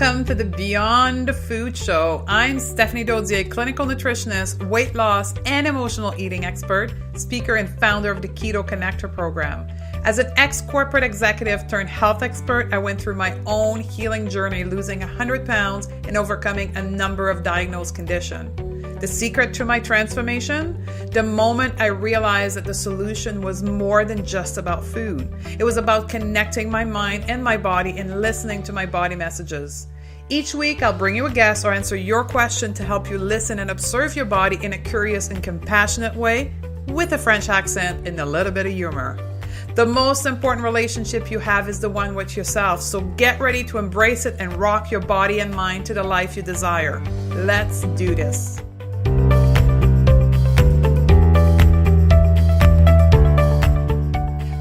Welcome to the Beyond Food Show. I'm Stephanie Dodier, clinical nutritionist, weight loss, and emotional eating expert, speaker, and founder of the Keto Connector program. As an ex-corporate executive turned health expert, I went through my own healing journey, losing 100 pounds and overcoming a number of diagnosed conditions. The secret to my transformation? The moment I realized that the solution was more than just about food. It was about connecting my mind and my body and listening to my body messages. Each week, I'll bring you a guest or answer your question to help you listen and observe your body in a curious and compassionate way with a French accent and a little bit of humor. The most important relationship you have is the one with yourself, so get ready to embrace it and rock your body and mind to the life you desire. Let's do this.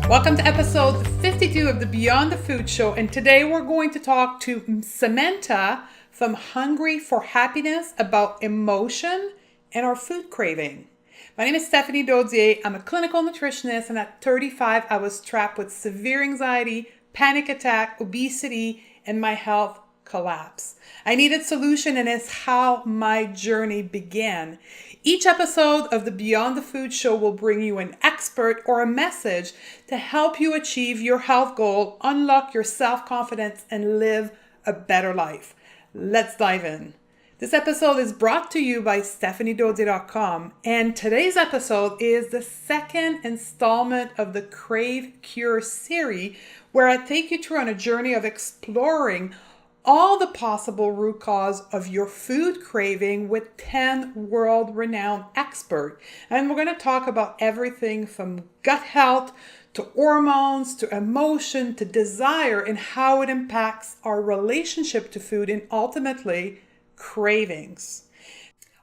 Welcome to episode 52 of the Beyond the Food Show, and today we're going to talk to Samantha from Hungry for Happiness about emotion and our food craving. My name is Stephanie Dodier. I'm a clinical nutritionist, and at 35, I was trapped with severe anxiety, panic attack, obesity, and my health collapse. I needed solution, and it's how my journey began. Each episode of the Beyond the Food Show will bring you an expert or a message to help you achieve your health goal, unlock your self-confidence, and live a better life. Let's dive in. This episode is brought to you by StephanieDodier.com, and today's episode is the second installment of the Crave Cure Series, where I take you through on a journey of exploring all the possible root cause of your food craving with 10 world-renowned experts. And we're going to talk about everything from gut health to hormones to emotion to desire and how it impacts our relationship to food and ultimately cravings.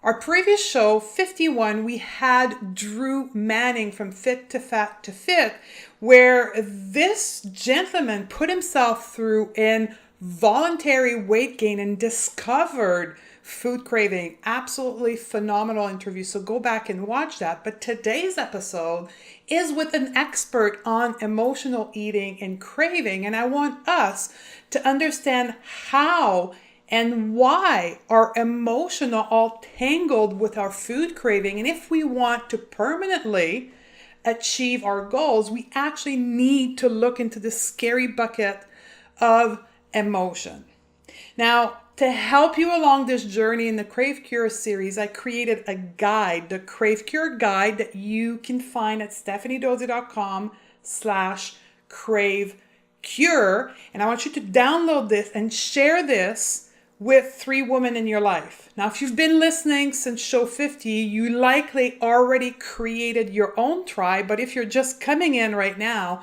Our previous show, 51, we had Drew Manning from Fit to Fat to Fit, where this gentleman put himself through an voluntary weight gain and discovered food craving. Absolutely phenomenal interview. So go back and watch that. But today's episode is with an expert on emotional eating and craving. And I want us to understand how and why are emotional all tangled with our food craving. And if we want to permanently achieve our goals, we actually need to look into the scary bucket of emotion. Now, to help you along this journey in the Crave Cure series, I created a guide, the Crave Cure guide, that you can find at StephanieDodier.com/Crave Cure. And I want you to download this and share this with 3 women in your life. Now, if you've been listening since show 50, you likely already created your own tribe. But if you're just coming in right now,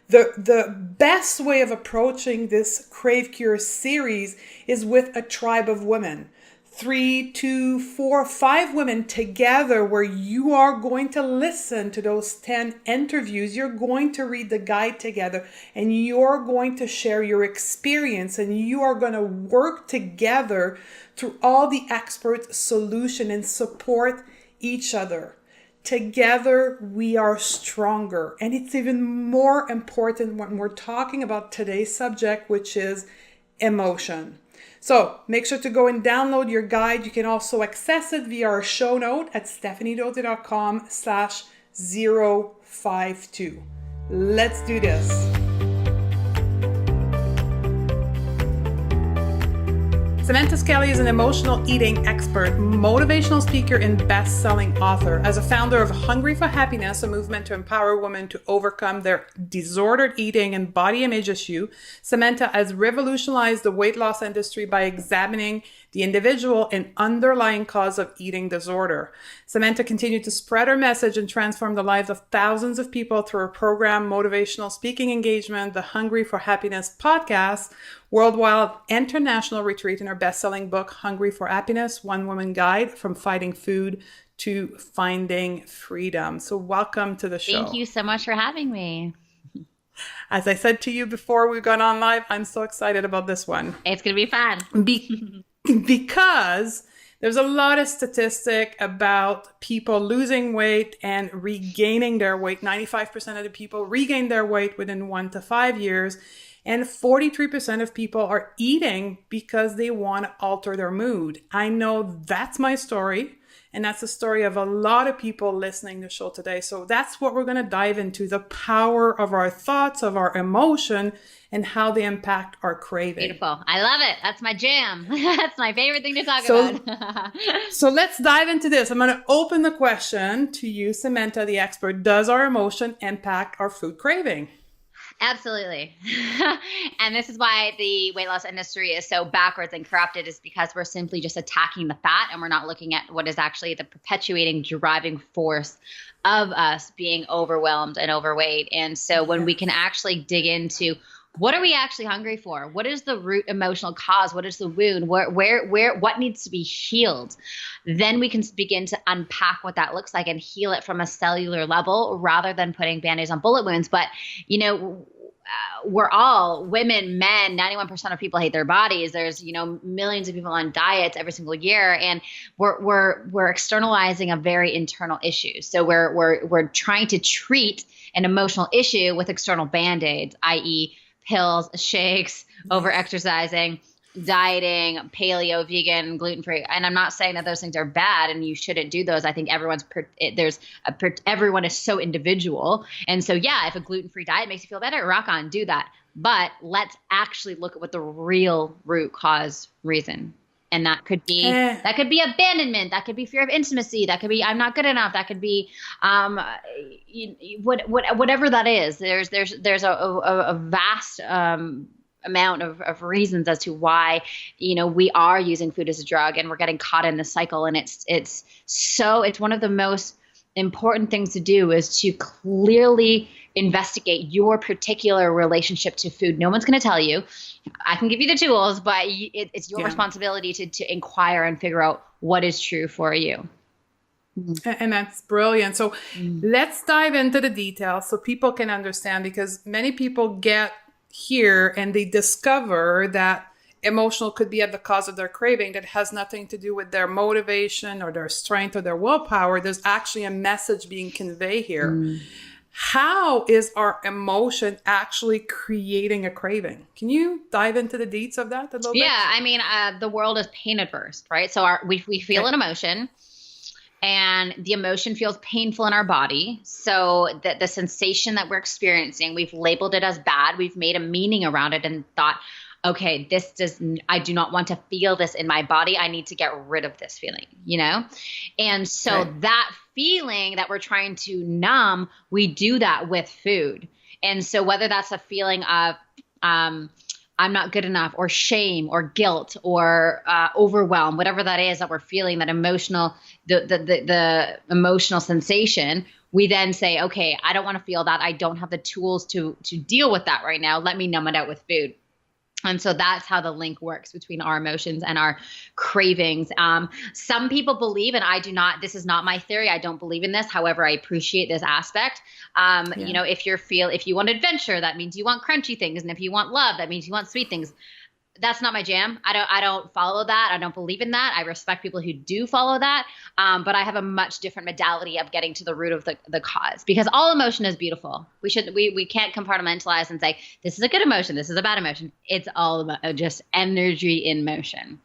the best way of approaching this Crave Cure series is with a tribe of women. 3, 2, 4, 5 women together, where you are going to listen to those 10 interviews. You're going to read the guide together, and you're going to share your experience, and you are going to work together through all the expert solution and support each other. Together, we are stronger. And it's even more important when we're talking about today's subject, which is emotion. So make sure to go and download your guide. You can also access it via our show note at StephanieDodier.com/052. Let's do this. Samantha Skelly is an emotional eating expert, motivational speaker, and best-selling author. As a founder of Hungry for Happiness, a movement to empower women to overcome their disordered eating and body image issue, Samantha has revolutionized the weight loss industry by examining the individual and underlying cause of eating disorder. Samantha continued to spread her message and transform the lives of thousands of people through her program, motivational speaking engagement, the Hungry for Happiness podcast, worldwide international retreat, and her best-selling book, Hungry for Happiness, One Woman Guide from Fighting Food to Finding Freedom. So welcome to the show. Thank you so much for having me. As I said to you before we got on live, I'm so excited about this one. It's going to be fun. Because There's a lot of statistic about people losing weight and regaining their weight. 95% of the people regain their weight within 1 to 5 years. And 43% of people are eating because they want to alter their mood. I know that's my story. And that's the story of a lot of people listening to the show today. So that's what we're going to dive into, the power of our thoughts, of our emotion, and how they impact our craving. Beautiful. I love it. That's my jam. That's my favorite thing to talk about. So let's dive into this. I'm going to open the question to you, Samantha, the expert. Does our emotion impact our food craving? Absolutely. And this is why the weight loss industry is so backwards and corrupted, is because we're simply just attacking the fat and we're not looking at what is actually the perpetuating driving force of us being overwhelmed and overweight. And so when we can actually dig into what are we actually hungry for? What is the root emotional cause? What is the wound? What needs to be healed? Then we can begin to unpack what that looks like and heal it from a cellular level rather than putting Band-Aids on bullet wounds. But, we're all women, men, 91% of people hate their bodies. There's, millions of people on diets every single year. And we're externalizing a very internal issue. So we're trying to treat an emotional issue with external Band-Aids, i.e., pills, shakes, over-exercising, dieting, paleo, vegan, gluten-free. And I'm not saying that those things are bad and you shouldn't do those. I think everyone is so individual. And so, yeah, if a gluten-free diet makes you feel better, rock on, do that. But let's actually look at what the real root cause reason. And that could be abandonment. That could be fear of intimacy. That could be I'm not good enough. That could be whatever that is. There's a vast amount of reasons as to why we are using food as a drug and we're getting caught in the cycle. And it's one of the most important things to do is to clearly investigate your particular relationship to food. No one's going to tell you. I can give you the tools, but it's your responsibility to inquire and figure out what is true for you. And that's brilliant. So let's dive into the details so people can understand, because many people get here and they discover that emotional could be at the cause of their craving that has nothing to do with their motivation or their strength or their willpower. There's actually a message being conveyed here. How is our emotion actually creating a craving? Can you dive into the deets of that a little bit? Yeah, I mean, the world is pain adverse, right? So we feel an emotion, and the emotion feels painful in our body. So the sensation that we're experiencing, we've labeled it as bad. We've made a meaning around it and thought, okay, I do not want to feel this in my body. I need to get rid of this feeling, And so that feeling that we're trying to numb, we do that with food. And so whether that's a feeling of I'm not good enough, or shame, or guilt, or overwhelm, whatever that is that we're feeling, that emotional, the emotional sensation, we then say, okay, I don't want to feel that. I don't have the tools to deal with that right now. Let me numb it out with food. And so that's how the link works between our emotions and our cravings. Some people believe, and I do not, this is not my theory. I don't believe in this. However, I appreciate this aspect. If you want adventure, that means you want crunchy things. And if you want love, that means you want sweet things. That's not my jam. I don't follow that. I don't believe in that. I respect people who do follow that. But I have a much different modality of getting to the root of the cause, because all emotion is beautiful. We can't compartmentalize and say, this is a good emotion, this is a bad emotion. It's all about just energy in motion.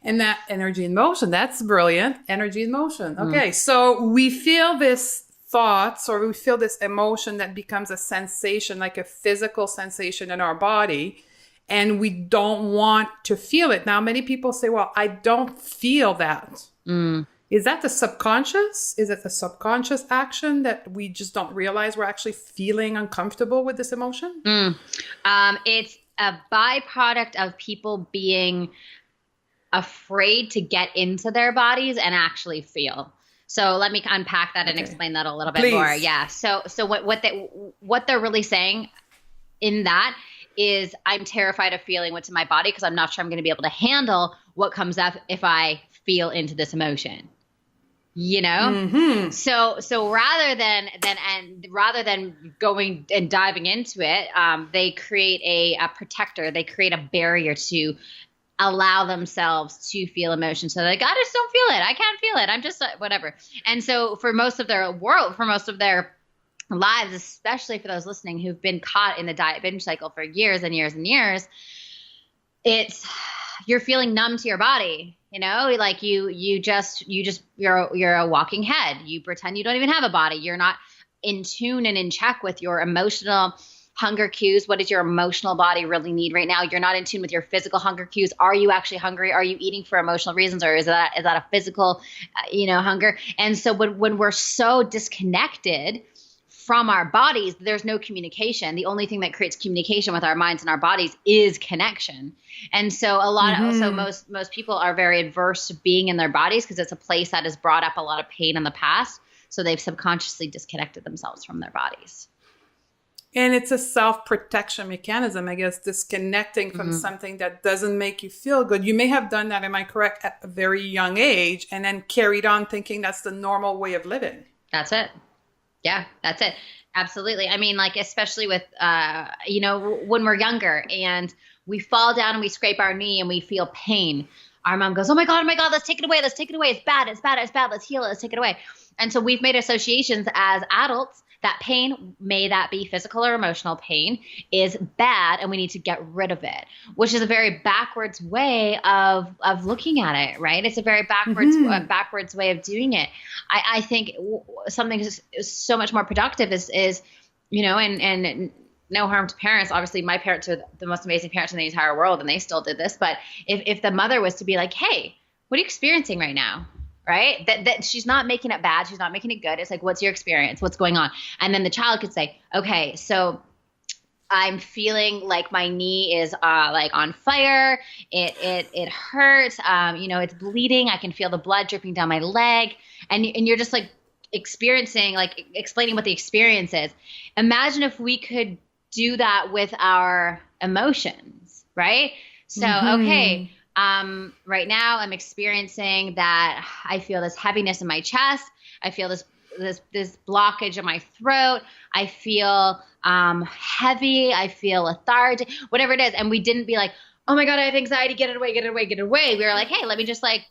And that energy in motion, that's brilliant. Energy in motion. Okay. So we feel this thoughts, or we feel this emotion that becomes a sensation, like a physical sensation in our body. And we don't want to feel it. Now, many people say, well, I don't feel that. Is that the subconscious? Is it the subconscious action that we just don't realize we're actually feeling uncomfortable with this emotion? It's a byproduct of people being afraid to get into their bodies and actually feel. So let me unpack that and explain that a little bit more. Yeah. So what they're really saying in that is, I'm terrified of feeling what's in my body because I'm not sure I'm going to be able to handle what comes up if I feel into this emotion. So rather than going and diving into it, they create a protector. They create a barrier to allow themselves to feel emotion. So they're like, I just don't feel it. I can't feel it. I'm just whatever. And so for most of their lives, especially for those listening who've been caught in the diet binge cycle for years and years and years, you're feeling numb to your body, like you're a walking head. You pretend you don't even have a body. You're not in tune and in check with your emotional hunger cues. What does your emotional body really need right now? You're not in tune with your physical hunger cues. Are you actually hungry? Are you eating for emotional reasons, or is that a physical, hunger? And so when we're so disconnected from our bodies, there's no communication. The only thing that creates communication with our minds and our bodies is connection. And so most people are very adverse to being in their bodies because it's a place that has brought up a lot of pain in the past. So they've subconsciously disconnected themselves from their bodies. And it's a self-protection mechanism, I guess, disconnecting from something that doesn't make you feel good. You may have done that, am I correct, at a very young age, and then carried on thinking that's the normal way of living. That's it. Yeah, that's it. Absolutely. I mean, like, especially with, when we're younger and we fall down and we scrape our knee and we feel pain, our mom goes, oh my God, let's take it away. Let's take it away. It's bad. Let's heal it. Let's take it away. And so we've made associations as adults that pain, may that be physical or emotional pain, is bad and we need to get rid of it, which is a very backwards way of looking at it, right? It's a very backwards way of doing it. I think something is so much more productive is and no harm to parents. Obviously, my parents are the most amazing parents in the entire world and they still did this. But if the mother was to be like, hey, what are you experiencing right now? Right? That she's not making it bad. She's not making it good. It's like, what's your experience? What's going on? And then the child could say, okay, so I'm feeling like my knee is like on fire. It hurts. It's bleeding. I can feel the blood dripping down my leg. And you're just like experiencing, like explaining what the experience is. Imagine if we could do that with our emotions, right? So, okay. Right now I'm experiencing that I feel this heaviness in my chest. I feel this blockage in my throat. I feel heavy. I feel lethargic, whatever it is. And we didn't be like, oh my God, I have anxiety. Get it away. We were like, hey, let me just like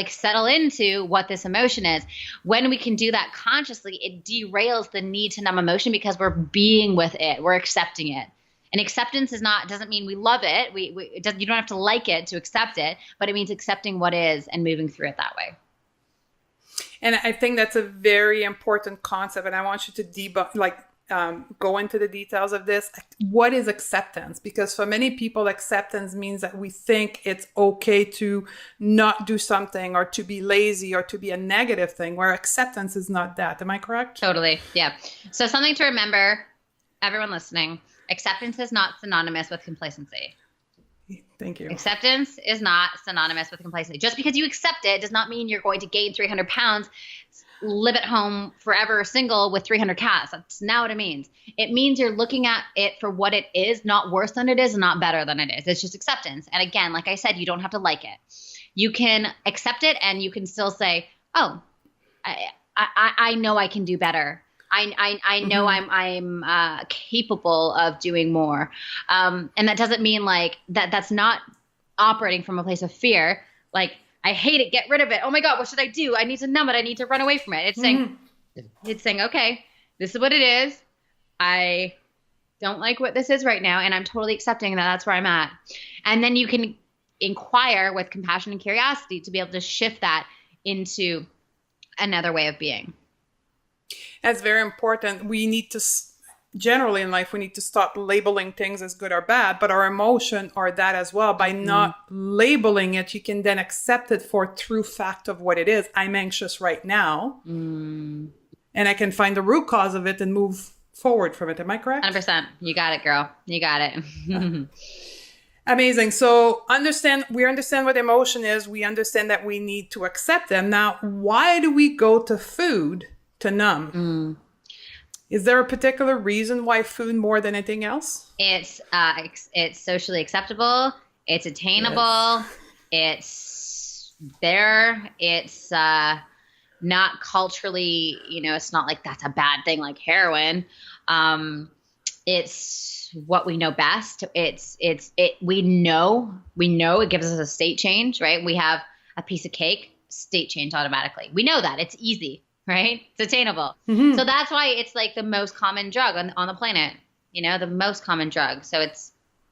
settle into what this emotion is. When we can do that consciously, it derails the need to numb emotion because we're being with it. We're accepting it. And acceptance doesn't mean we love it. You don't have to like it to accept it, but it means accepting what is and moving through it that way. And I think that's a very important concept. And I want you to go into the details of this. What is acceptance? Because for many people, acceptance means that we think it's okay to not do something or to be lazy or to be a negative thing, where acceptance is not that. Am I correct? Totally. Yeah. So something to remember, everyone listening, acceptance is not synonymous with complacency. Thank you. Acceptance is not synonymous with complacency. Just because you accept it does not mean you're going to gain 300 pounds, live at home forever single with 300 cats. That's not what it means. It means you're looking at it for what it is, not worse than it is and not better than it is. It's just acceptance. And again, like I said, you don't have to like it. You can accept it and you can still say, oh, I know I can do better. I know I'm capable of doing more. And that doesn't mean like that's not operating from a place of fear. Like, I hate it. Get rid of it. Oh my God, what should I do? I need to numb it. I need to run away from it. It's saying, okay, this is what it is. I don't like what this is right now. And I'm totally accepting that that's where I'm at. And then you can inquire with compassion and curiosity to be able to shift that into another way of being. That's very important. We need to, generally in life, we need to stop labeling things as good or bad, but our emotion are that as well. By not labeling it, you can then accept it for true fact of what it is. I'm anxious right now. And I can find the root cause of it and move forward from it. Am I correct? 100%. You got it, girl. You got it. Amazing. So we understand what emotion is. We understand that we need to accept them. Now, why do we go to food to numb? Is there a particular reason why food more than anything else? It's socially acceptable. It's attainable. Yes. It's there. It's not culturally, it's not like that's a bad thing like heroin. It's what we know best. We know it gives us a state change, right? We have a piece of cake, state change automatically. We know that it's easy, right? It's attainable. Mm-hmm. So that's why it's like the most common drug on the planet, the most common drug. So it's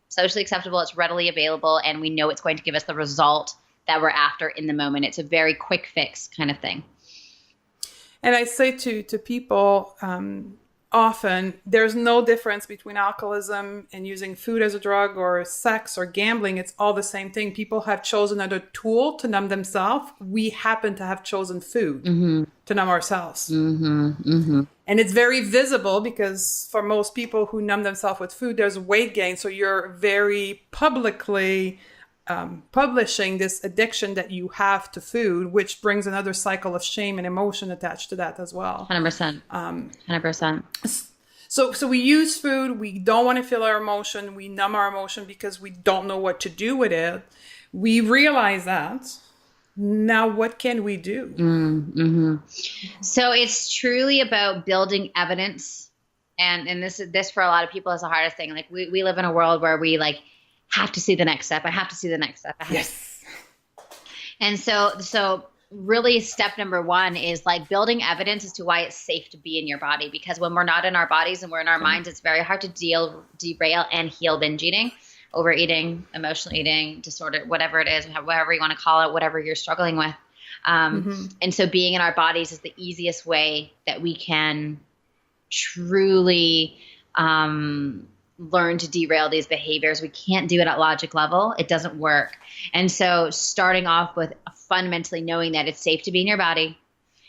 socially acceptable, it's readily available, and we know it's going to give us the result that we're after in the moment. It's a very quick fix kind of thing. And I say to people, often there's no difference between alcoholism and using food as a drug or sex or gambling. It's all the same thing. People have chosen another tool to numb themselves. We happen to have chosen food to numb ourselves. And it's very visible because for most people who numb themselves with food, there's weight gain. So you're very publicly publishing this addiction that you have to food, which brings another cycle of shame and emotion attached to that as well. 100%. 100%. So we use food. We don't want to feel our emotion. We numb our emotion because we don't know what to do with it. We realize that. Now, what can we do? So it's truly about building evidence. And this for a lot of people is the hardest thing. Like we live in a world where we like have to see the next step. I have to see the next step. Yes. And so really step number one is like building evidence as to why it's safe to be in your body, because when we're not in our bodies and we're in our minds, it's very hard to derail and heal binge eating, overeating, emotional eating disorder, whatever it is, whatever you want to call it, whatever you're struggling with. And so being in our bodies is the easiest way that we can truly learn to derail these behaviors. We can't do it at logic level. It doesn't work. And so starting off with fundamentally knowing that it's safe to be in your body,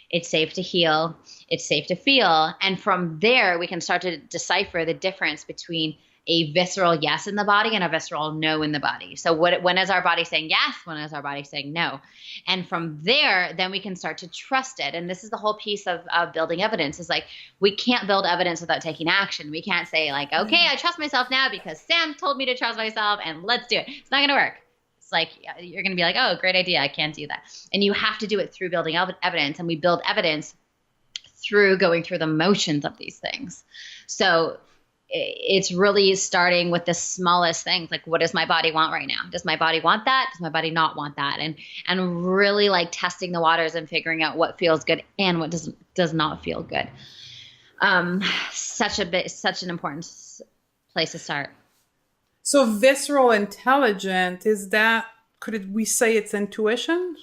it's safe to heal, it's safe to feel. And from there, we can start to decipher the difference between a visceral yes in the body and a visceral no in the body. So when is our body saying yes? When is our body saying no? And from there, then we can start to trust it. And this is the whole piece of building evidence is like, we can't build evidence without taking action. We can't say like, okay, I trust myself now because Sam told me to trust myself and let's do it. It's not going to work. It's like, you're going to be like, oh, great idea. I can't do that. And you have to do it through building evidence. And we build evidence through going through the motions of these things. So it's really starting with the smallest things. Like, what does my body want right now? Does my body want that? Does my body not want that? And really like testing the waters and figuring out what feels good and what does not feel good. Such an important place to start. So visceral intelligence, could we say it's intuition?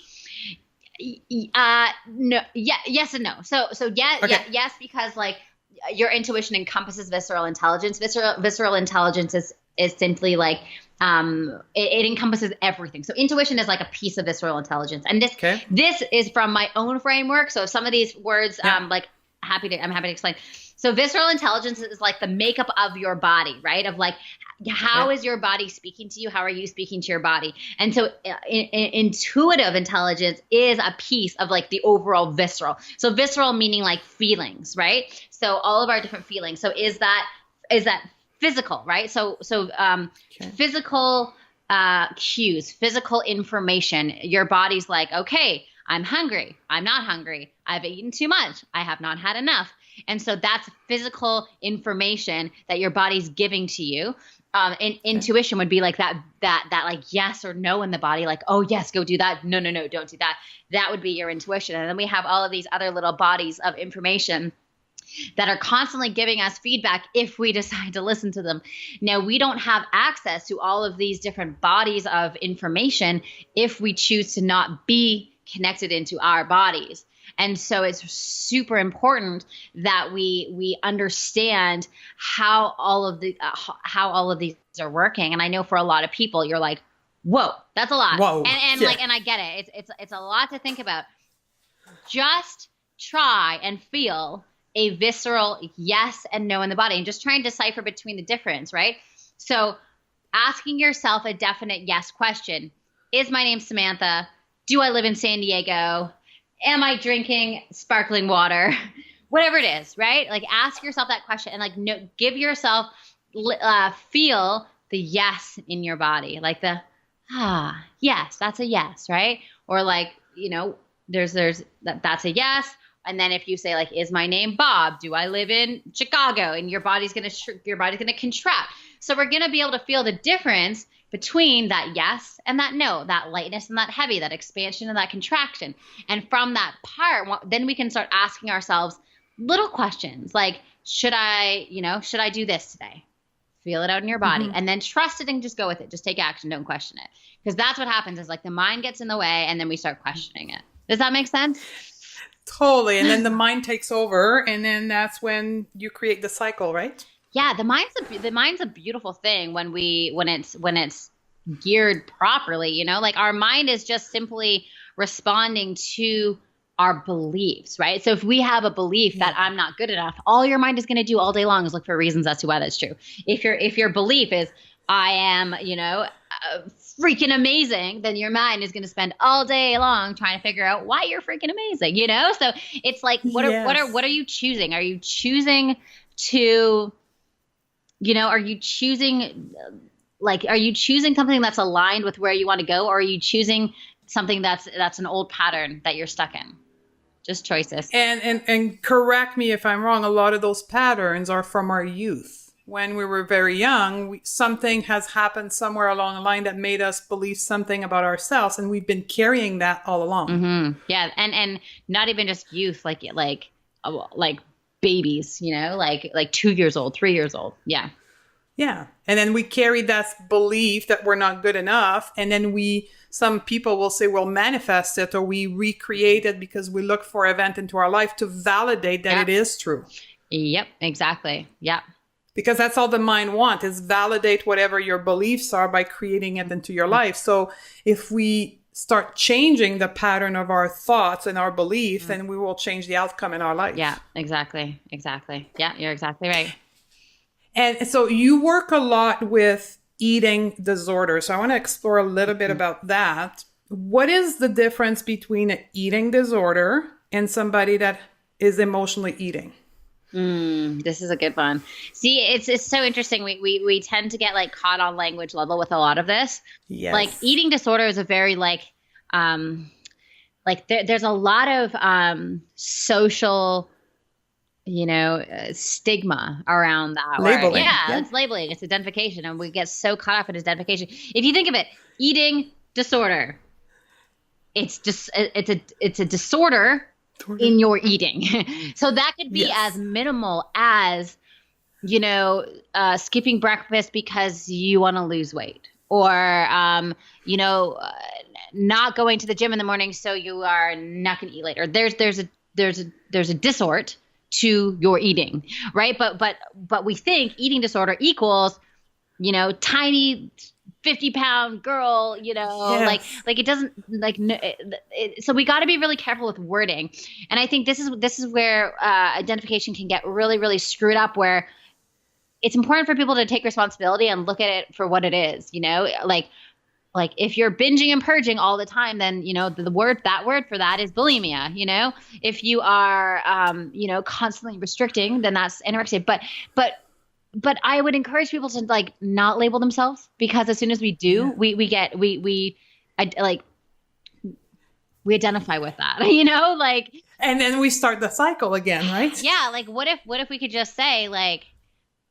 No, yeah, yes and no. So yeah, Okay. yes, because like, your intuition encompasses visceral intelligence. Visceral intelligence is simply like it encompasses everything. So intuition is like a piece of visceral intelligence, and this is from my own framework. So some of these words, I'm happy to explain. So visceral intelligence is like the makeup of your body, right? Of like, how is your body speaking to you? How are you speaking to your body? And so intuitive intelligence is a piece of like the overall visceral. So visceral meaning like feelings, right? So all of our different feelings. So is that physical, right? So physical cues, physical information. Your body's like, okay, I'm hungry. I'm not hungry. I've eaten too much. I have not had enough. And so that's physical information that your body's giving to you. Intuition would be like that like yes or no in the body, like, oh yes, go do that. No, don't do that. That would be your intuition. And then we have all of these other little bodies of information that are constantly giving us feedback if we decide to listen to them. Now, we don't have access to all of these different bodies of information if we choose to not be connected into our bodies. And so it's super important that we understand how all of these are working. And I know for a lot of people, you're like, whoa, that's a lot. Whoa. And I get it. It's a lot to think about. Just try and feel a visceral yes and no in the body and just try and decipher between the difference, right? So asking yourself a definite yes question. Is my name Samantha? Do I live in San Diego? Am I drinking sparkling water? Whatever it is, right? Like ask yourself that question and like give yourself, feel the yes in your body. Like the, yes, that's a yes, right? Or like, that's a yes. And then if you say like, is my name Bob? Do I live in Chicago? And your body's going to your body's going to contract. So we're going to be able to feel the difference between that yes and that no, that lightness and that heavy, that expansion and that contraction. And from that part, then we can start asking ourselves little questions like, should I do this today? Feel it out in your body and then trust it and just go with it. Just take action. Don't question it. Because that's what happens is like the mind gets in the way and then we start questioning it. Does that make sense? Totally. And then the mind takes over, and then that's when you create the cycle, right? Yeah, the mind's a beautiful thing when it's geared properly, you know? Like our mind is just simply responding to our beliefs, right? So if we have a belief that I'm not good enough, all your mind is going to do all day long is look for reasons as to why that's true. If your belief is I am, freaking amazing, then your mind is going to spend all day long trying to figure out why you're freaking amazing, you know? So it's like, what are you choosing? Are you choosing to, are you choosing something that's aligned with where you want to go? Or are you choosing something that's an old pattern that you're stuck in? Just choices. And correct me if I'm wrong. A lot of those patterns are from our youth. When we were very young, something has happened somewhere along the line that made us believe something about ourselves, and we've been carrying that all along. Mm-hmm. Yeah, and not even just youth, like babies, like 2 years old, 3 years old. Yeah. Yeah, and then we carry that belief that we're not good enough, and then some people will say we'll manifest it or we recreate it because we look for an event into our life to validate that it is true. Yep, exactly. Yep. Because that's all the mind wants, is validate whatever your beliefs are by creating it into your life. So if we start changing the pattern of our thoughts and our belief, then we will change the outcome in our life. Yeah, exactly. Yeah, you're exactly right. And so you work a lot with eating disorders. So I want to explore a little bit about that. What is the difference between an eating disorder and somebody that is emotionally eating? This is a good one. See, it's so interesting. We tend to get like caught on language level with a lot of this. Yes. Like eating disorder is a very there's a lot of social, stigma around that. Labeling. Yeah, it's labeling. It's identification, and we get so caught up in identification. If you think of it, eating disorder, it's a disorder in your eating. So that could be as minimal as, skipping breakfast because you want to lose weight, or, not going to the gym in the morning so you are not going to eat later. There's a disort to your eating, right? But we think eating disorder equals, tiny 50-pound girl, like it doesn't so we got to be really careful with wording. And I think this is where identification can get really, really screwed up, where it's important for people to take responsibility and look at it for what it is, like if you're binging and purging all the time, then, the word for that is bulimia, if you are, constantly restricting, then that's anorexia. But I would encourage people to like not label themselves, because as soon as we do, we identify with that, like, and then we start the cycle again, right? Yeah. Like what if we could just say like,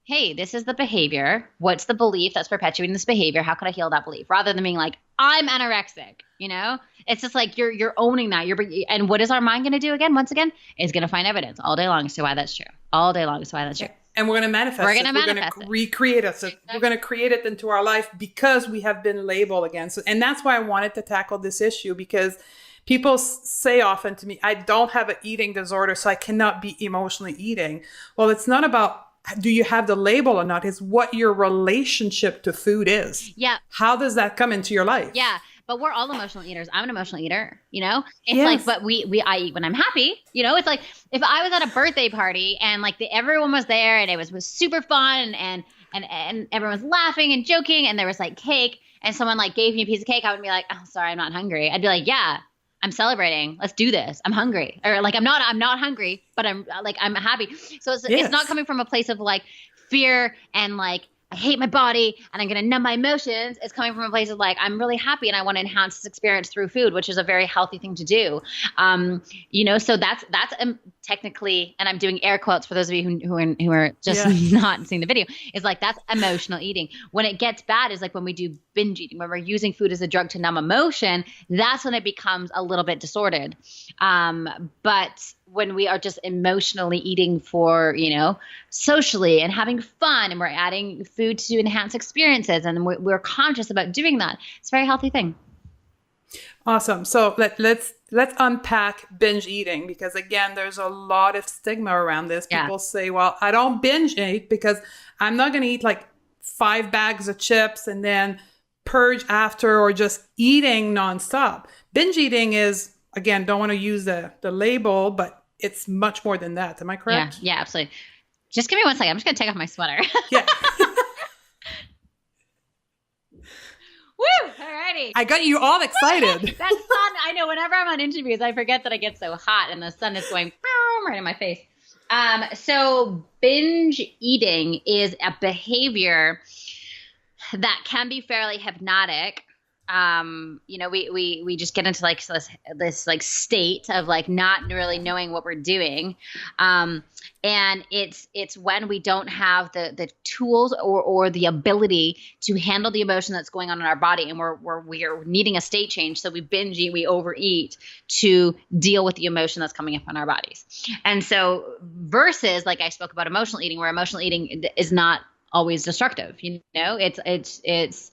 hey, this is the behavior. What's the belief that's perpetuating this behavior? How can I heal that belief? Rather than being like, I'm anorexic, it's just like you're owning that. And what is our mind going to do again? Once again, is going to find evidence all day long as to why that's true. All day long as to why that's true. And we're going to manifest it. We're going to recreate it. So we're going to create it into our life because we have been labeled again. So, and that's why I wanted to tackle this issue, because people say often to me, I don't have an eating disorder, so I cannot be emotionally eating. Well, it's not about do you have the label or not? It's what your relationship to food is. Yeah. How does that come into your life? Yeah. But we're all emotional eaters. I'm an emotional eater, It's like, but I eat when I'm happy, It's like if I was at a birthday party and like everyone was there and it was super fun and everyone's laughing and joking and there was like cake and someone like gave me a piece of cake, I would be like, oh, sorry, I'm not hungry. I'd be like, yeah, I'm celebrating. Let's do this. I'm hungry. Or like, I'm not hungry, but I'm happy. So it's not coming from a place of like fear and like I hate my body and I'm going to numb my emotions. It's coming from a place of like, I'm really happy and I want to enhance this experience through food, which is a very healthy thing to do. So that's technically, and I'm doing air quotes for those of you who are just not seeing the video, is like, that's emotional eating. When it gets bad is like when we do binge eating, when we're using food as a drug to numb emotion, that's when it becomes a little bit disordered. But when we are just emotionally eating for, socially and having fun, and we're adding food to enhance experiences, and we're conscious about doing that, it's a very healthy thing. Awesome. So let's unpack binge eating, because again, there's a lot of stigma around this. People say, well, I don't binge eat because I'm not going to eat like 5 bags of chips and then purge after, or just eating nonstop. Binge eating is, again, don't want to use the label, but it's much more than that. Am I correct? Yeah, absolutely. Just give me one second. I'm just going to take off my sweater. Yeah. Woo! Alrighty. I got you all excited. That sun, I know, whenever I'm on interviews, I forget that I get so hot and the sun is going right in my face. So binge eating is a behavior that can be fairly hypnotic. We just get into like this like state of like not really knowing what we're doing. And it's when we don't have the tools or the ability to handle the emotion that's going on in our body, and we're needing a state change. So we binge eat, we overeat to deal with the emotion that's coming up in our bodies. And so versus, like I spoke about emotional eating, where emotional eating is not always destructive. It's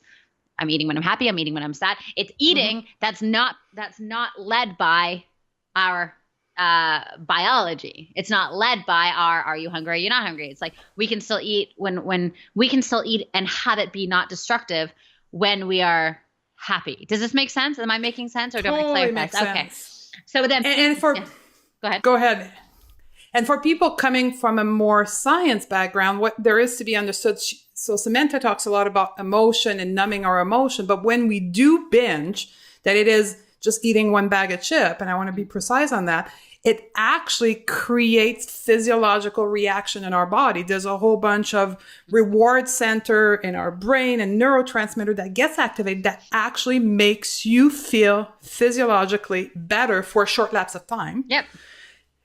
I'm eating when I'm happy. I'm eating when I'm sad. It's eating that's not led by our biology. It's not led by our are you hungry? Are you not hungry? It's like we can still eat when we can still eat and have it be not destructive when we are happy. Does this make sense? Am I making sense, or do I clarify? Makes sense. Okay. So then, go ahead. And for people coming from a more science background, what there is to be understood. So Samantha talks a lot about emotion and numbing our emotion, but when we do binge, that it is just eating 1 bag of chip, and I want to be precise on that, it actually creates physiological reaction in our body. There's a whole bunch of reward center in our brain and neurotransmitter that gets activated that actually makes you feel physiologically better for a short lapse of time. Yep.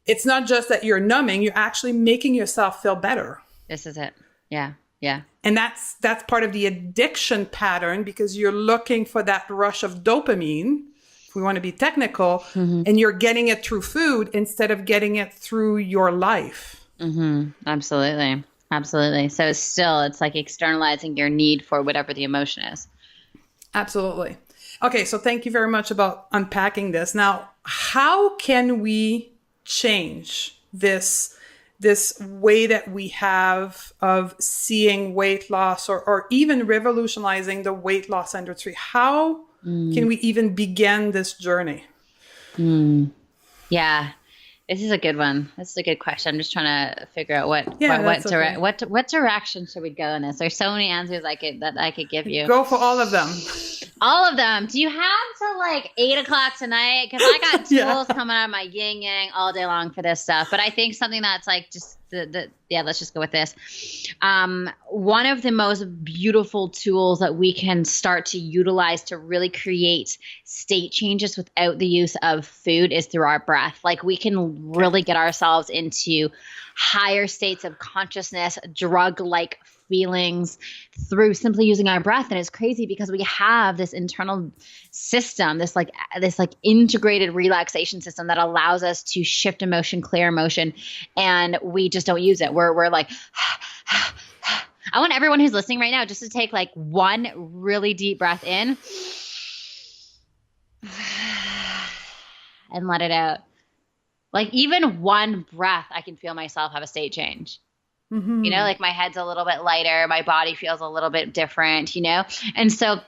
It's not just that you're numbing, you're actually making yourself feel better. This is it. Yeah. Yeah. And that's part of the addiction pattern, because you're looking for that rush of dopamine, if we want to be technical, and you're getting it through food instead of getting it through your life. Absolutely. Absolutely. So it's like externalizing your need for whatever the emotion is. Absolutely. Okay. So thank you very much about unpacking this. Now, how can we change this way that we have of seeing weight loss, or even revolutionizing the weight loss industry? How can we even begin this journey? Yeah, this is a good one. This is a good question. I'm just trying to figure out what direction should we go in this? There's so many answers that I could give you. Go for all of them. All of them. Do you have till like 8:00 tonight? Because I got tools coming out of my yin yang all day long for this stuff. But I think something that's like just let's just go with this. One of the most beautiful tools that we can start to utilize to really create state changes without the use of food is through our breath. Like we can really get ourselves into higher states of consciousness, drug-like feelings through simply using our breath. And it's crazy because we have this internal system, this integrated relaxation system that allows us to shift emotion, clear emotion, and we just don't use it. We're like, I want everyone who's listening right now just to take like one really deep breath in and let it out. Like even one breath, I can feel myself have a state change. Like my head's a little bit lighter, my body feels a little bit different, And so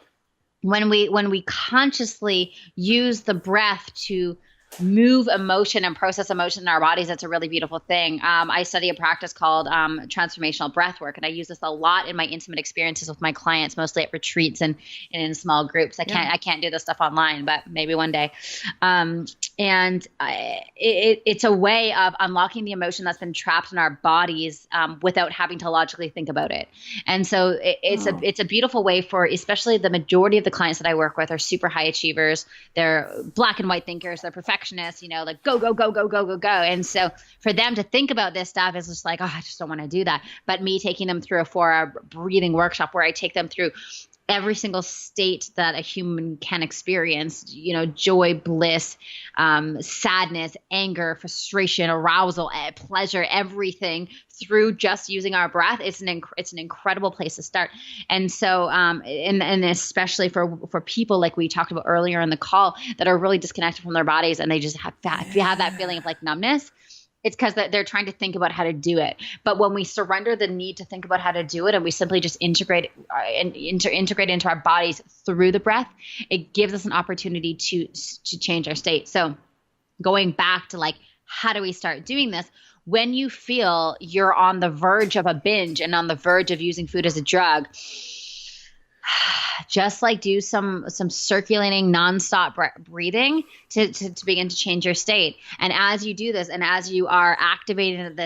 when we consciously use the breath to move emotion and process emotion in our bodies, that's a really beautiful thing. I study a practice called transformational breath work, and I use this a lot in my intimate experiences with my clients, mostly at retreats and in small groups. I can't do this stuff online, but maybe one day. And it's a way of unlocking the emotion that's been trapped in our bodies without having to logically think about it. And so it's a beautiful way for, especially the majority of the clients that I work with are super high achievers. They're black and white thinkers. They're perfectionists, like go, go, go, go, go, go, go. And so for them to think about this stuff is just like, oh, I just don't want to do that. But me taking them through a 4-hour breathing workshop where I take them through every single state that a human can experience, joy, bliss, sadness, anger, frustration, arousal, pleasure, everything through just using our breath. It's an incredible place to start. And so, and especially for people like we talked about earlier in the call that are really disconnected from their bodies and they just have that feeling of like numbness. It's because they're trying to think about how to do it. But when we surrender the need to think about how to do it and we simply just integrate into our bodies through the breath, it gives us an opportunity to change our state. So going back to like, how do we start doing this? When you feel you're on the verge of a binge and on the verge of using food as a drug, just like do some circulating nonstop breathing to begin to change your state. And as you do this, and as you are activating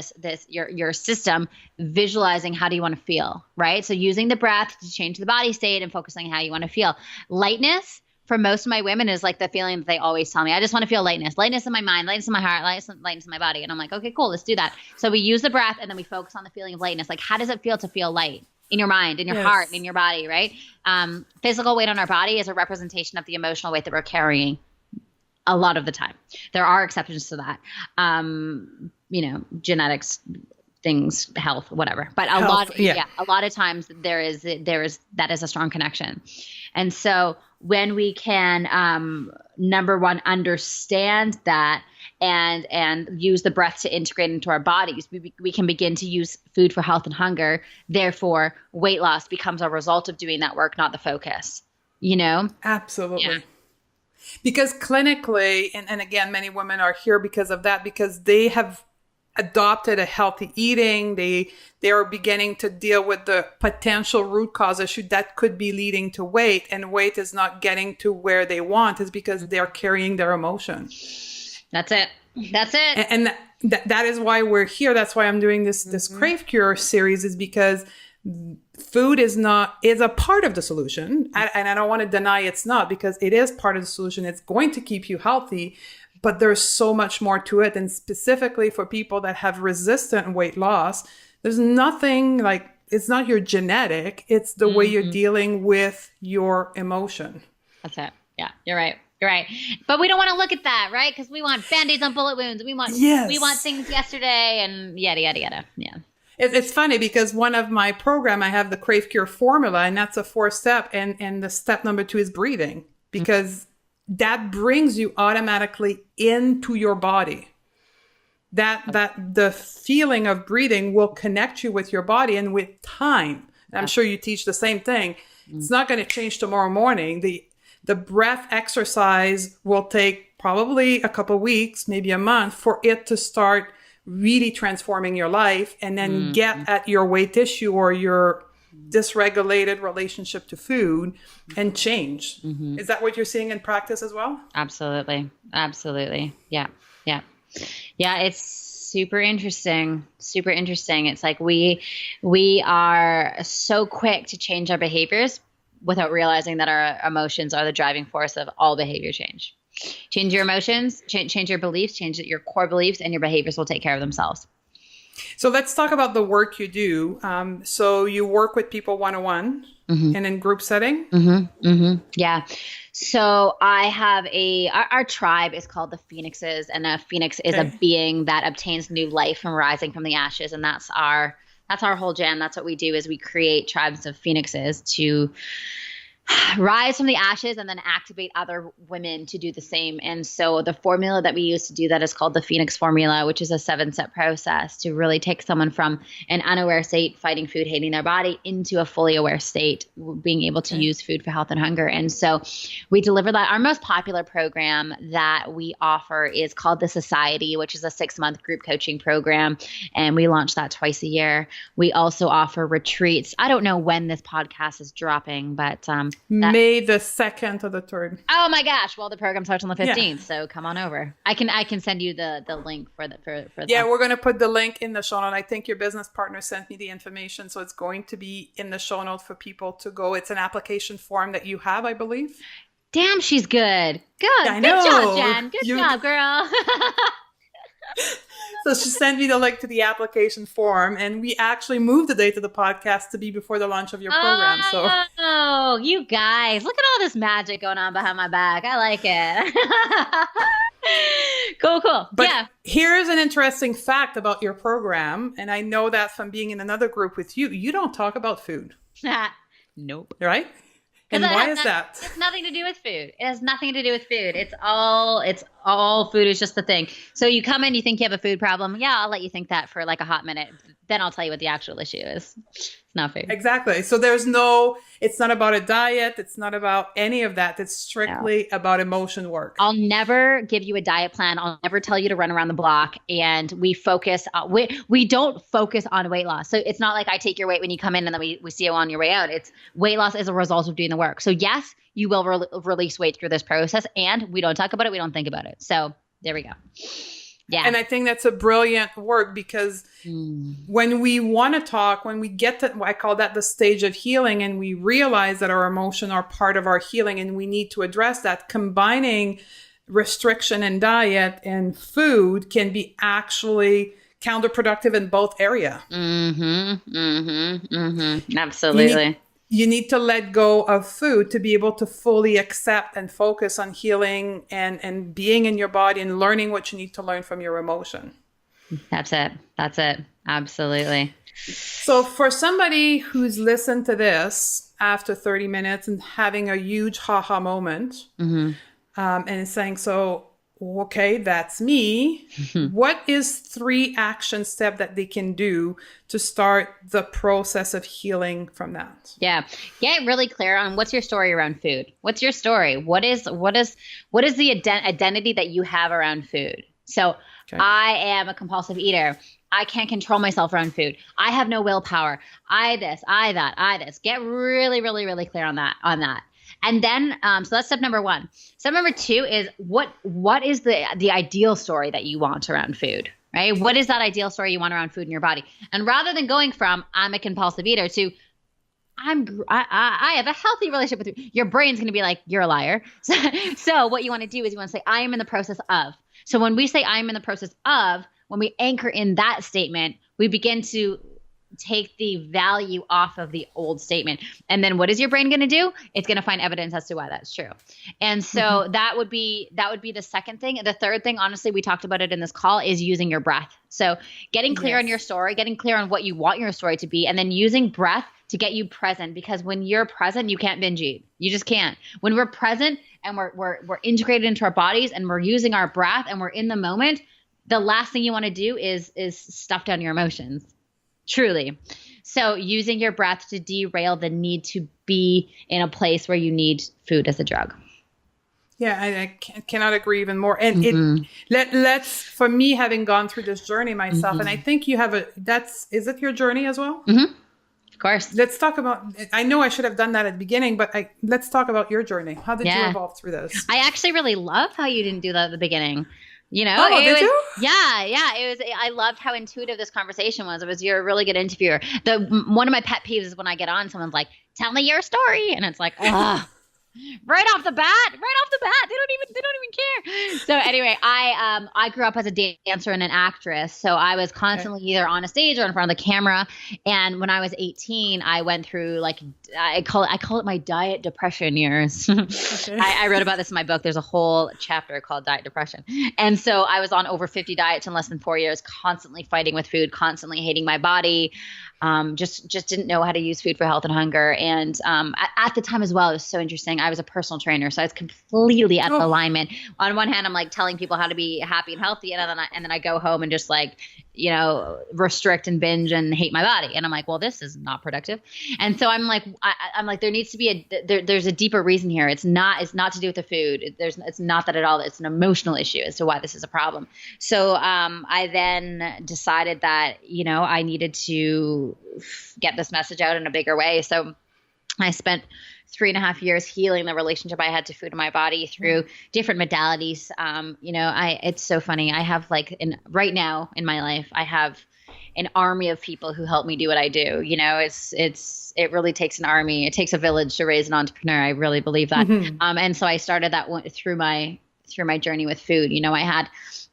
your system, visualizing how do you want to feel, right? So using the breath to change the body state and focusing on how you want to feel. Lightness for most of my women is like the feeling that they always tell me. I just want to feel lightness in my mind, lightness in my heart, lightness in my body. And I'm like, okay, cool, let's do that. So we use the breath and then we focus on the feeling of lightness. Like, how does it feel to feel light? In your mind, in your heart, in your body, right? Physical weight on our body is a representation of the emotional weight that we're carrying a lot of the time. There are exceptions to that. Genetics, things, health, whatever. But a lot of times there is that is a strong connection. And so when we can, number one, understand that and use the breath to integrate into our bodies, we can begin to use food for health and hunger. Therefore, weight loss becomes a result of doing that work, not the focus, Absolutely. Yeah. Because clinically, and again, many women are here because of that, because they have adopted a healthy eating. They are beginning to deal with the potential root cause issue that could be leading to weight, and weight is not getting to where they want is because they're carrying their emotion. That's it. And that is why we're here. That's why I'm doing this Crave Cure series, is because food is a part of the solution. And I don't want to deny it's not, because it is part of the solution. It's going to keep you healthy, but there's so much more to it. And specifically for people that have resistant weight loss, there's nothing like, it's not your genetic, it's the way you're dealing with your emotion. That's it. Yeah, you're right. You're right. But we don't want to look at that, right? Because we want Band-Aids on bullet wounds. We want things yesterday and yada, yada, yada. Yeah. It's funny because one of my program, I have the Crave Cure formula, and that's a 4-step. And the step number 2 is breathing, because that brings you automatically into your body. That the feeling of breathing will connect you with your body, and with time. I'm sure you teach the same thing. It's not going to change tomorrow morning. The breath exercise will take probably a couple of weeks, maybe a month, for it to start really transforming your life, and then get at your weight issue or your dysregulated relationship to food and change. Is that what you're seeing in practice as well? Absolutely. Yeah. It's super interesting. It's like we are so quick to change our behaviors without realizing that our emotions are the driving force of all behavior change. Change your emotions, change your beliefs, change your core beliefs, and your behaviors will take care of themselves. So let's talk about the work you do. So you work with people one-on-one and in group setting? Yeah. So I have our tribe is called the Phoenixes, and a Phoenix is a being that obtains new life from rising from the ashes. And that's our whole jam. That's what we do, is we create tribes of Phoenixes to rise from the ashes and then activate other women to do the same. And so the formula that we use to do that is called the Phoenix formula, which is a 7-step process to really take someone from an unaware state, fighting food, hating their body, into a fully aware state, being able to use food for health and hunger. And so we deliver that. Our most popular program that we offer is called the Society, which is a 6-month group coaching program. And we launch that twice a year. We also offer retreats. I don't know when this podcast is dropping, but May the 2nd or the 3rd. Oh my gosh. Well, the program starts on the 15th, Yeah. so come on over. I can send you the link for Yeah, we're going to put the link in the show note. I think your business partner sent me the information, so it's going to be in the show note for people to go. It's an application form that you have, I believe. Damn, she's good. Good. I Good know. job, Jen. Good job, girl. So she sent me the link to the application form, and we actually moved the date of the podcast to be before the launch of your program. So, oh, you guys, look at all this magic going on behind my back. I like it. Cool. But yeah. Here's an interesting fact about your program, and I know that from being in another group with you, you don't talk about food. Nope. Right? And why is that? It's nothing to do with food. It has nothing to do with food. It's all food is just the thing. So you come in, you think you have a food problem. Yeah, I'll let you think that for like a hot minute. Then I'll tell you what the actual issue is. It's not food. Exactly. So it's not about a diet. It's not about any of that. It's strictly about emotion work. I'll never give you a diet plan. I'll never tell you to run around the block. And we focus, we don't focus on weight loss. So it's not like I take your weight when you come in and then we see you on your way out. It's weight loss as a result of doing the work. So yes, you will release weight through this process, and we don't talk about it. We don't think about it. So there we go. Yeah. And I think that's a brilliant work, because when we want to talk, when we get to, I call that the stage of healing, and we realize that our emotions are part of our healing and we need to address that, combining restriction and diet and food can be actually counterproductive in both areas. Absolutely. You need to let go of food to be able to fully accept and focus on healing and being in your body and learning what you need to learn from your emotion. That's it. Absolutely. So for somebody who's listened to this after 30 minutes and having a huge haha moment, and is saying, so, okay, that's me. What is 3 action steps that they can do to start the process of healing from that? Yeah. Get really clear on what's your story around food. What's your story? What is the identity that you have around food? So I am a compulsive eater. I can't control myself around food. I have no willpower. I this, I that, I this. Get really, really, really clear on that. And then, so that's step number 1. Step number 2 is what is the ideal story that you want around food, right? What is that ideal story you want around food in your body? And rather than going from I'm a compulsive eater to I have a healthy relationship with food, your brain's going to be like, you're a liar. So what you want to do is you want to say, I am in the process of. So when we say I'm in the process of, when we anchor in that statement, we begin to take the value off of the old statement. And then what is your brain going to do? It's going to find evidence as to why that's true. And so that would be the second thing. The third thing, honestly, we talked about it in this call, is using your breath. So getting clear on your story, getting clear on what you want your story to be, and then using breath to get you present. Because when you're present, you can't binge eat. You just can't. When we're present and we're integrated into our bodies and we're using our breath and we're in the moment, the last thing you want to do is stuff down your emotions. Truly. So using your breath to derail the need to be in a place where you need food as a drug. Yeah, I cannot agree even more. And let's, for me, having gone through this journey myself, and I think you have is it your journey as well? Of course. Let's talk about, I know I should have done that at the beginning, but let's talk about your journey. How did you evolve through this? I actually really love how you didn't do that at the beginning. You know, did you? Yeah. It was. I loved how intuitive this conversation was. You're a really good interviewer. One of my pet peeves is when I get on, someone's like, "Tell me your story," and it's like, ugh. Right off the bat, they don't even care. So anyway, I grew up as a dancer and an actress. So I was constantly either on a stage or in front of the camera. And when I was 18, I went through I call it my diet depression years. I wrote about this in my book. There's a whole chapter called Diet Depression. And so I was on over 50 diets in less than 4 years, constantly fighting with food, constantly hating my body. Just didn't know how to use food for health and hunger. And at the time as well, it was so interesting. I was a personal trainer, so I was completely out of alignment. On one hand, I'm like telling people how to be happy and healthy, and then I go home and just restrict and binge and hate my body. And I'm like, well, this is not productive. And so I'm like, there needs to be there's a deeper reason here. It's not to do with the food. It's not that at all. It's an emotional issue as to why this is a problem. So I then decided that I needed to get this message out in a bigger way. So I spent 3.5 years healing the relationship I had to food in my body through different modalities. It's so funny. I have right now in my life, I have an army of people who help me do what I do. It really takes an army. It takes a village to raise an entrepreneur. I really believe that. And so I started that through my journey with food. I had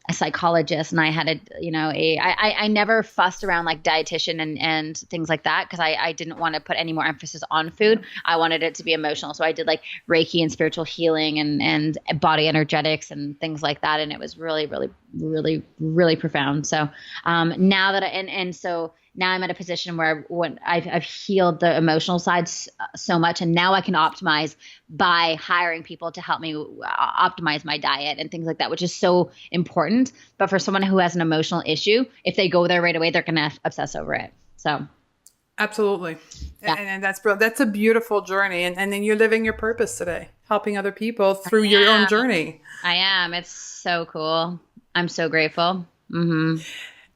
a psychologist, and I had I never fussed around like dietitian and things like that, because I didn't want to put any more emphasis on food. I wanted it to be emotional. So I did like Reiki and spiritual healing and body energetics and things like that. And it was really, really, really, really profound. So now I'm at a position where I've healed the emotional side so much, and now I can optimize by hiring people to help me optimize my diet and things like that, which is so important. But for someone who has an emotional issue, if they go there right away, they're going to obsess over it. So. Absolutely. Yeah. And that's a beautiful journey. And then you're living your purpose today, helping other people through your own journey. I am. It's so cool. I'm so grateful. Mm-hmm.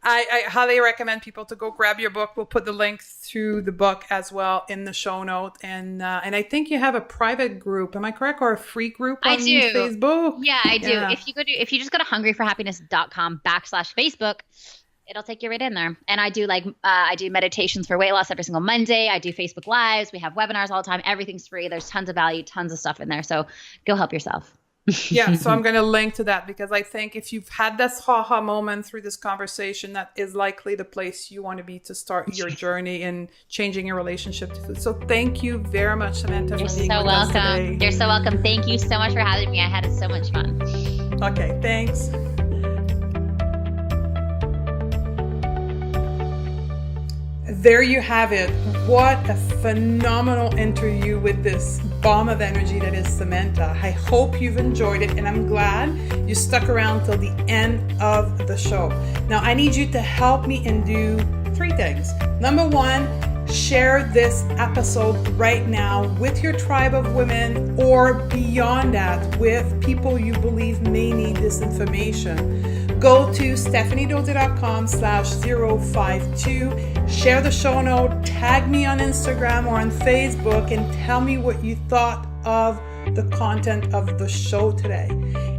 I highly recommend people to go grab your book. We'll put the link to the book as well in the show note. And I think you have a private group. Am I correct? Or a free group on Facebook? Yeah, I do. Yeah. If you just go to hungryforhappiness.com/Facebook, it'll take you right in there. And I do I do meditations for weight loss every single Monday. I do Facebook Lives. We have webinars all the time. Everything's free. There's tons of value, tons of stuff in there. So go help yourself. Yeah, so I'm going to link to that, because I think if you've had this ha-ha moment through this conversation, that is likely the place you want to be to start your journey in changing your relationship to food. So thank you very much, Samantha, for being with us today. You're so welcome. Thank you so much for having me. I had so much fun. Okay, thanks. There you have it. What a phenomenal interview with this bomb of energy that is Samantha. I hope you've enjoyed it, and I'm glad you stuck around till the end of the show. Now, I need you to help me and do 3 things. Number 1, share this episode right now with your tribe of women, or beyond that, with people you believe may need this information. Go to stephaniedodier.com/052, share the show note, tag me on Instagram or on Facebook, and tell me what you thought of the content of the show today.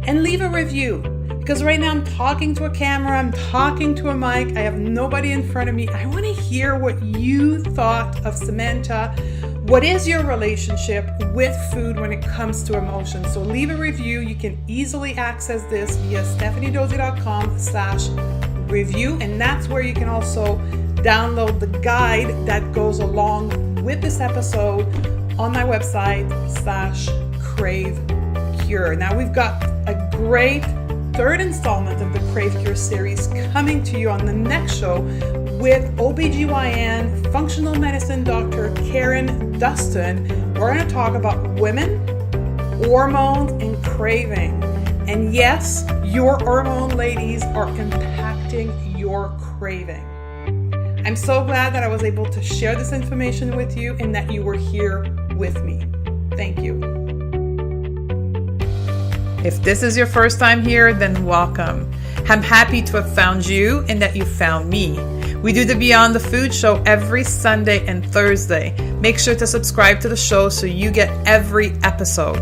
And leave a review, because right now I'm talking to a camera, I'm talking to a mic, I have nobody in front of me. I want to hear what you thought of Samantha. What is your relationship with food when it comes to emotions? So leave a review. You can easily access this via stephaniedodier.com/review. And that's where you can also download the guide that goes along with this episode on my website /Crave Cure. Now we've got a great 3rd installment of the Crave Cure series coming to you on the next show with OBGYN functional medicine Dr. Karen Dustin. We're going to talk about women, hormones, and craving. And yes, your hormone ladies are impacting your craving. I'm so glad that I was able to share this information with you and that you were here with me. Thank you. If this is your first time here, then welcome. I'm happy to have found you and that you found me. We do the Beyond the Food show every Sunday and Thursday. Make sure to subscribe to the show so you get every episode.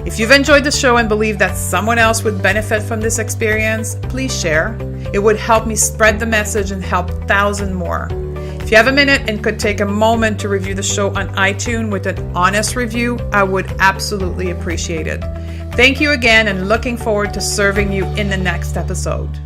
If you've enjoyed the show and believe that someone else would benefit from this experience, please share. It would help me spread the message and help thousands more. If you have a minute and could take a moment to review the show on iTunes with an honest review, I would absolutely appreciate it. Thank you again, and looking forward to serving you in the next episode.